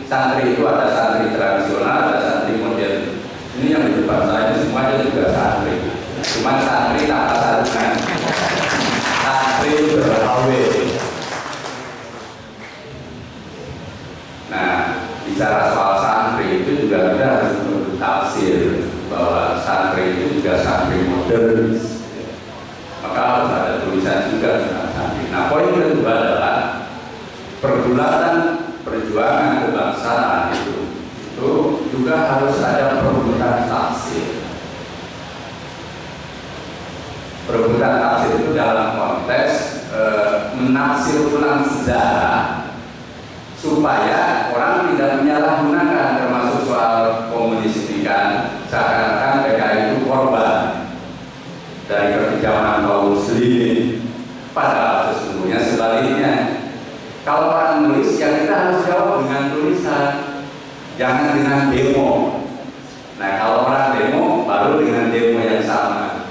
santri itu ada santri tradisional, ada santri modern. Ini yang di depan saya ini semuanya juga santri. Cuma santri tanpa sarungan. Santri berhawil. Nah, bicara soal santri itu juga kita harus bertafsir bahwa santri itu juga santri modernis. Maka harus ada tulisan juga tentang santri. Nah, poin kedua adalah pergulatan perjuangan kebangsaan itu juga harus ada perebutan tafsir. Perebutan tafsir itu dalam konteks menafsir ulang sejarah supaya orang tidak menyalahgunakan, termasuk soal komunisme, seakan-akan PKI itu korban dari kekejaman kaum muslimin. Padahal sesungguhnya sebaliknya. Kalau orang nulis, ya kita harus jawab dengan tulisan, jangan dengan demo. Nah, kalau orang demo, baru dengan demo yang sama.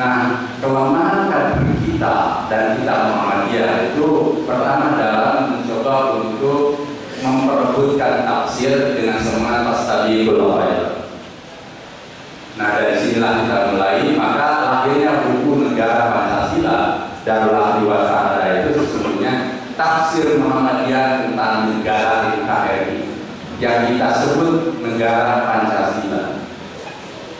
Nah, kelemahan kader kita dan kita Muhammadiyah itu pertama dalam mencoba untuk memperebutkan tafsir dengan semangat pastabiqul khair. Nah, dari sinilah kita mulai, maka lahirnya buku Negara Pancasila Darul Wasara itu sesungguhnya tafsir Muhammadiyah tentang negara NKRI yang kita sebut Negara Pancasila.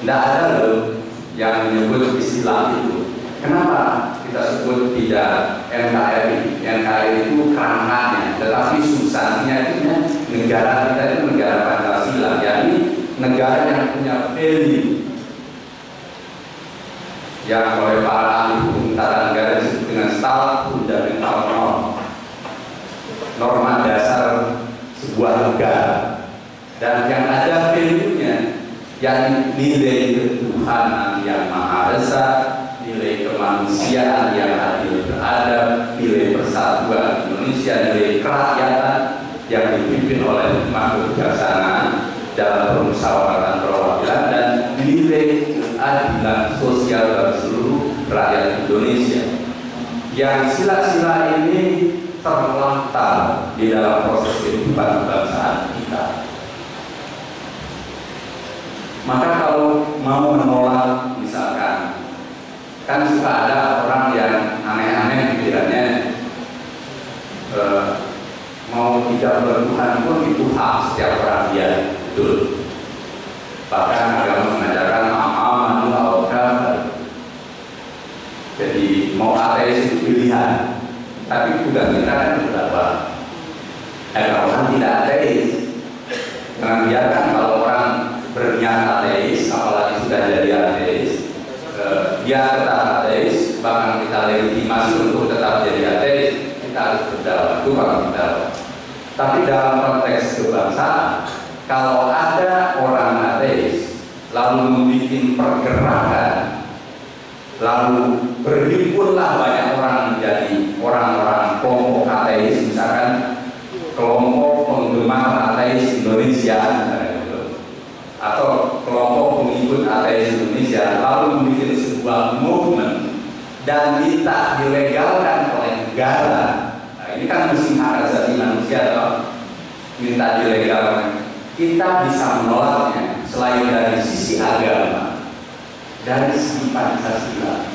Tidak ada loh yang menyebut istilah itu. Kenapa kita sebut tidak NKRI? NKRI itu kerangkanya, tetapi substansinya itu negara kita itu negara Pancasila, yakni negara yang punya value yang oleh para ahli hukum tata negara disebut dengan style fundamental norma dasar sebuah negara, dan yang ada value-nya yang nilai ketuhanan yang maha esa, nilai kemanusiaan yang adil beradab, nilai persatuan Indonesia, nilai kerakyatan yang dipimpin oleh makhluk kebijaksanaan dalam permusyawaratan perwakilan, dan nilai keadilan sosial bagi seluruh rakyat Indonesia. Yang sila-sila ini terlantar di dalam proses kehidupan kebangsaan kita. Maka kalau mau menolak, misalkan, kan suka ada orang yang aneh-aneh pikirannya, mau tidak bertuhan pun itu hak setiap orang dia, betul. Bahkan agama mengajarkan amanul awkar. Jadi mau ateis itu pilihan, tapi juga kita kan beberapa orang tidak ateis. Jangan biarkan kalau orang berniat ateis, apalagi sudah jadi ateis, dia tetap ateis, bahkan kita legitimasi untuk tetap jadi ateis, kita harus berdakwah, itu kalau kita. Tapi dalam konteks kebangsaan, kalau ada orang ateis lalu membuat pergerakan, lalu berhimpunlah banyak orang menjadi orang-orang kelompok ateis, misalkan kelompok penggemar ateis Indonesia, atau kelompok pengikut ateis Indonesia, lalu membuat sebuah movement dan minta dilegalkan oleh negara. Nah, ini kan musim hak asasi manusia, atau minta dilegalkan. Kita bisa menolaknya selain dari sisi agama, dari sisi Pancasila,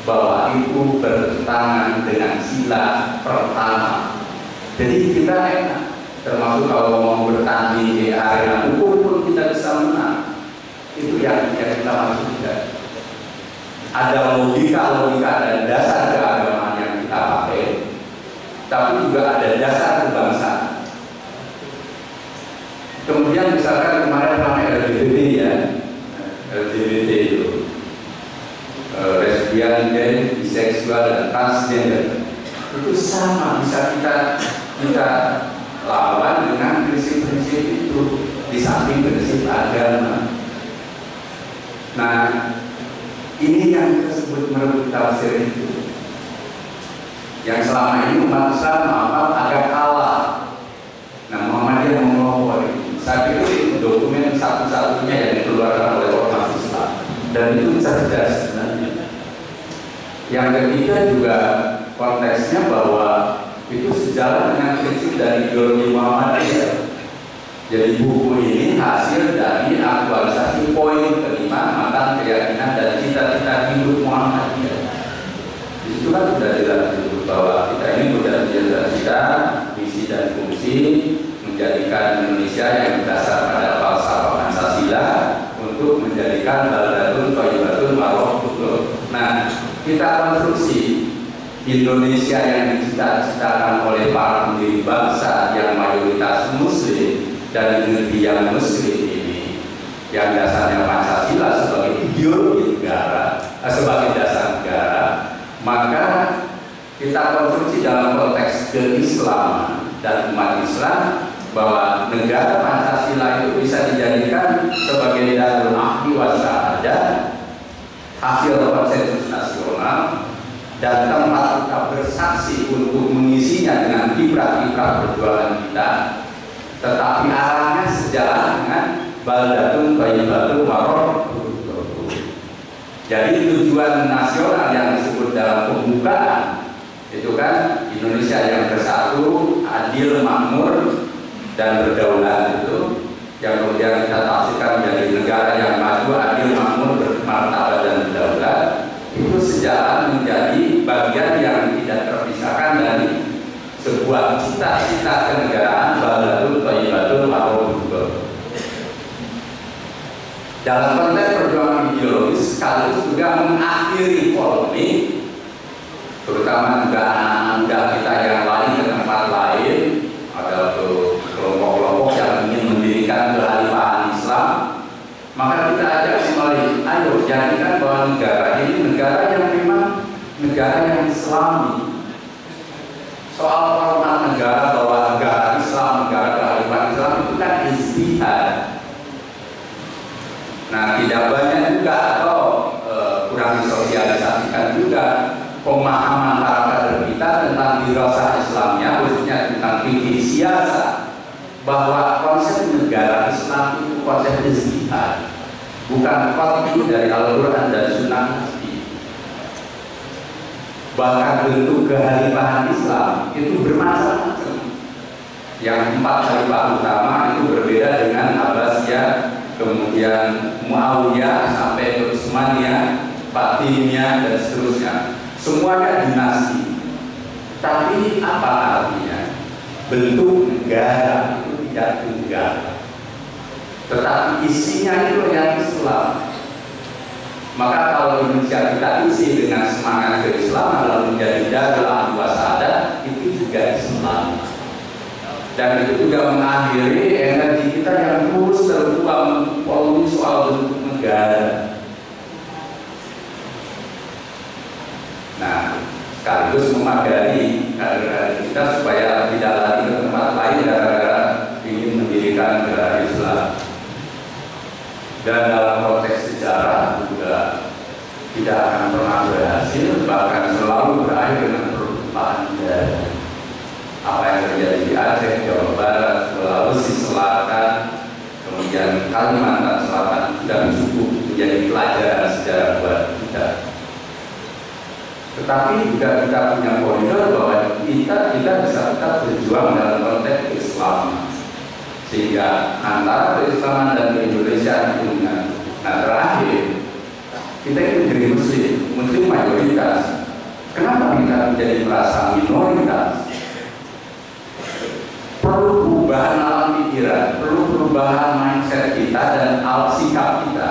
bahwa itu bertentangan dengan sila pertama. Jadi kita enak, termasuk kalau mau bertanding di arena hukum pun kita bisa menang. Itu yang kita maksudkan. Ada logika dan dasar keagamaan yang kita pakai, tapi juga ada dasar kebangsaan. Kemudian misalkan kemarin ramai LGBT ya, LGBT itu lesbian, gay, biseksual dan transgender, itu sama bisa kita lawan dengan prinsip-prinsip itu di samping prinsip agama. Nah, ini yang kita sebut merebut tafsir itu, yang selama ini umat Islam agak kalah. Nah, Muhammadiyah mengelompok. Saya pikir itu dokumen satu-satunya yang dikeluarkan oleh ormas Islam, dan itu cerdas sebenarnya. Yang ketiga juga konteksnya bahwa itu sejalan dengan prinsip dari ideologi Muhammadiyah Jadi buku ini hasil dari aktualisasi poin kelima mantan keyakinan dan cita-cita hidup Muhammadiyah. Di situ kan sudah jelas bahwa kita ini punya cita-cita, visi dan fungsi menjadikan Indonesia yang berdasar pada falsafah Pancasila untuk menjadikan baldatun thayyibatun warahmatullah. Nah, kita konstruksi Indonesia yang dicita-citakan oleh para pendiri bangsa yang mayoritas Muslim dan negeri yang Muslim ini, yang dasarnya Pancasila sebagai ideologi negara, sebagai dasar negara, maka kita konstruksi dalam konteks keislaman dan umat Islam bahwa negara Pancasila itu bisa dijadikan sebagai darul ahdi wa syahadah, hasil konsensus nasional, dan tempat kita bersaksi untuk mengisinya dengan kiprah-kiprah perjuangan kita, tetapi arahnya sejalan dengan baldatun thayyibatun warahmatullah. Jadi tujuan nasional yang disebut dalam pembukaan itu kan Indonesia yang bersatu, adil, makmur, dan berdaulat, itu yang kemudian kita tafsirkan menjadi negara yang maju, adil, makmur, bermartabat dan berdaulat, itu sejalan menjadi bagian yang tidak terpisahkan dari sebuah cita-cita kenegaraan baldatun thayyibatun warahmatullah. Dalam konteks perjuangan ideologis sekaligus juga mengakhiri polemik, terutama juga anak-anak muda kita yang lari ke tempat lain, ada kelompok-kelompok yang ingin mendirikan kekhalifahan Islam. Maka kita ajak kembali, ayo jadikan bahwa negara ini negara yang memang negara yang Islami. Soal format negara bahwa negara Islam, negara kekhalifahan Islam itu kan ijtihad. Nah, tidak banyak juga atau kurang disosialisasikan juga pemahaman para kader kita tentang dirasah Islamnya, khususnya tentang fikih siasat, bahwa konsep negara Islam itu konsep ijtihad, bukan qat'i dari Al-Quran dan Sunnah Nabi. Bahkan bentuk kekhalifahan Islam itu bermacam-macam. Yang 4 khalifah utama itu berbeda dengan Abbasiyah, kemudian Muawiyah sampai ke Utsmaniyah, Fatimiyah dan seterusnya. Semuanya dinasti. Tapi apa artinya? Bentuk negara itu tidak tunggal, tetapi isinya itu yang Islam. Maka kalau Indonesia kita isi dengan semangat keislaman lalu menjadi darul ahdi wa syahadah, itu juga Islam. Dan itu juga mengakhiri energi kita yang terus terbuang polemik soal bentuk negara. Nah, sekaligus memagari kader-kader kita supaya tidak lagi ke tempat lain gara-gara ingin mendirikan negara Islam. Dan dalam konteks sejarah juga tidak akan pernah berhasil, bahkan selalu berakhir dengan perubahan negara. Apa yang terjadi di Aceh, Jawa Barat, Sulawesi Selatan, kemudian Kalimantan Selatan sudah cukup menjadi pelajaran sejarah buat kita. Tetapi juga kita punya koridor bahwa kita bisa tetap berjuang dalam konteks Islam, sehingga antara keislaman dan Indonesia itu dengan. Nah, terakhir kita itu jadi Muslim mayoritas. Kenapa kita menjadi merasa minoritas? Perlu perubahan alam pikiran, perlu perubahan mindset kita dan sikap kita.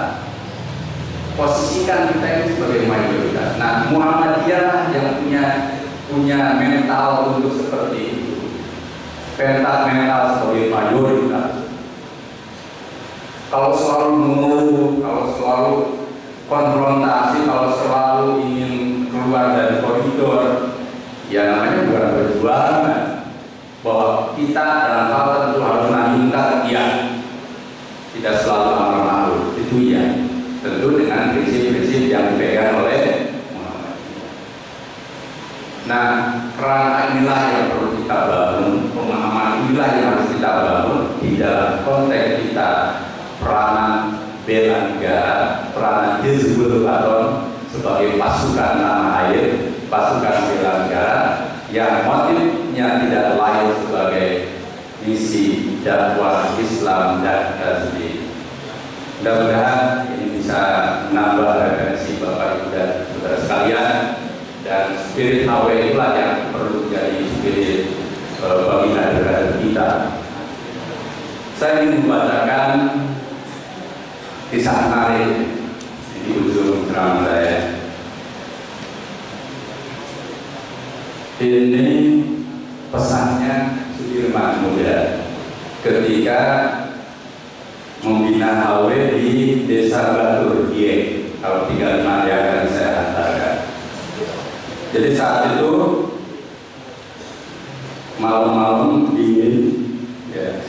Posisikan kita ini sebagai mayoritas. Nah, Muhammadiyah yang punya mental untuk seperti itu. Mental sebagai mayoritas. Kalau selalu mengeluh, kalau selalu konfrontasi, kalau selalu ingin keluar dari koridor, ya namanya bukan perjuangan. Bahwa kita dalam hal tentu harus melanjutkan, ya, tidak selalu amar ma'ruf, itu ya, tentu dengan prinsip-prinsip yang dipegang oleh Muhammadiyah. Nah, kerana inilah yang perlu kita bangun, pemahaman inilah yang harus kita bangun di dalam konteks kita peranan bela negara, peranan Hizbul Waton sebagai pasukan tanah air, pasukan bela negara yang motifnya tidak lain sebagai misi dakwah Islam dan Tasbih. Mudah-mudahan ini bisa menambah referensi Bapak Ibu dan saudara sekalian, dan spirit HW itulah yang perlu menjadi spirit bagi kader kita. Saya ingin membacakan kisah menarik di ujung ceramah saya. Ini pesannya Sudirman Muda ketika membina HW di Desa Batur, kalau 35 yang akan saya hantarkan. Jadi saat itu malam-malam dingin, ya,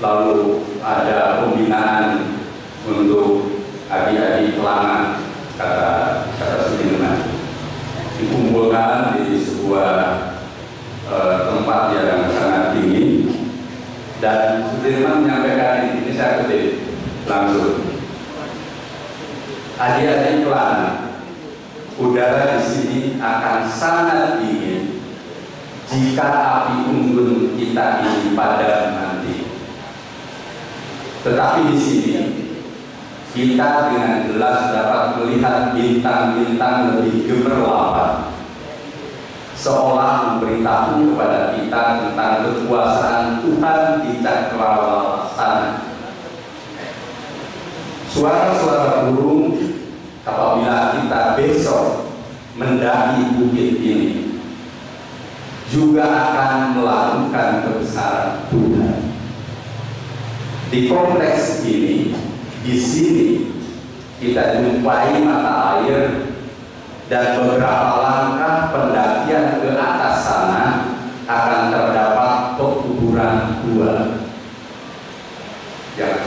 lalu ada pembinaan untuk adik-adik pelana, kata Sudirman, dikumpulkan di sebuah tempat yang sangat dingin, dan Sudirman menyampaikan ini saya kutip langsung. Adik-adik pelana, udara di sini akan sangat dingin jika api unggun kita ini padam nanti. Tetapi di sini kita dengan jelas dapat melihat bintang-bintang lebih gemerlapan, seolah memberitahu kepada kita tentang kekuasaan Tuhan di cakrawala sana. Suara-suara burung apabila kita besok mendaki bukit ini juga akan melakukan kebesaran Tuhan. Di kompleks ini, di sini kita jumpai mata air, dan beberapa langkah pendakian ke atas sana akan terdapat pekuburan gua. Yang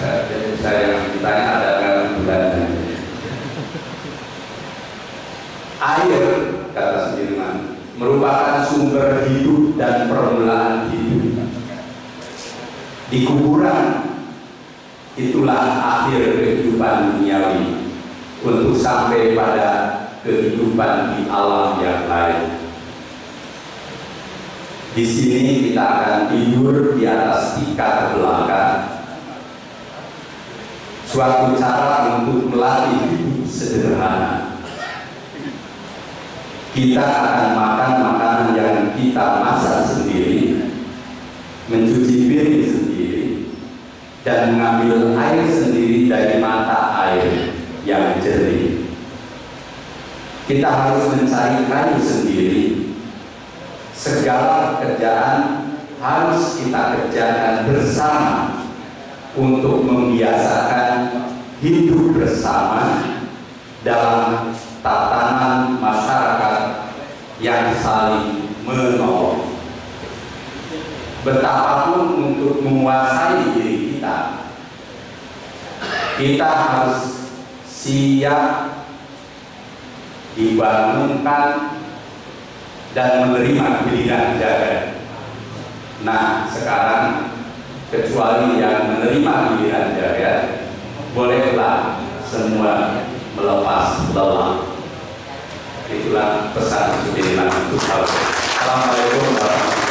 saya ditanya ada kuburannya. Air, kata Sudirman, merupakan sumber hidup dan permulaan hidup. Di kuburan itulah akhir kehidupan duniawi untuk sampai pada kehidupan di alam yang lain. Di sini kita akan tidur di atas tikar belakang. Suatu cara untuk melatih hidup sederhana. Kita akan makan makanan yang kita masak sendiri, mencuci piring sendiri, dan mengambil air sendiri dari mata air yang jernih. Kita harus mencari kayu sendiri. Segala pekerjaan harus kita kerjakan bersama untuk membiasakan hidup bersama dalam tatanan masyarakat yang saling menolong. Betapapun untuk menguasai diri kita, kita harus siap dibangunkan dan menerima pilihan jaga. Nah, sekarang kecuali yang menerima pilihan jaga, bolehlah semua melepas lelah. Itulah pesan Sudirman untuk Assalamualaikum warahmatullahi wabarakatuh.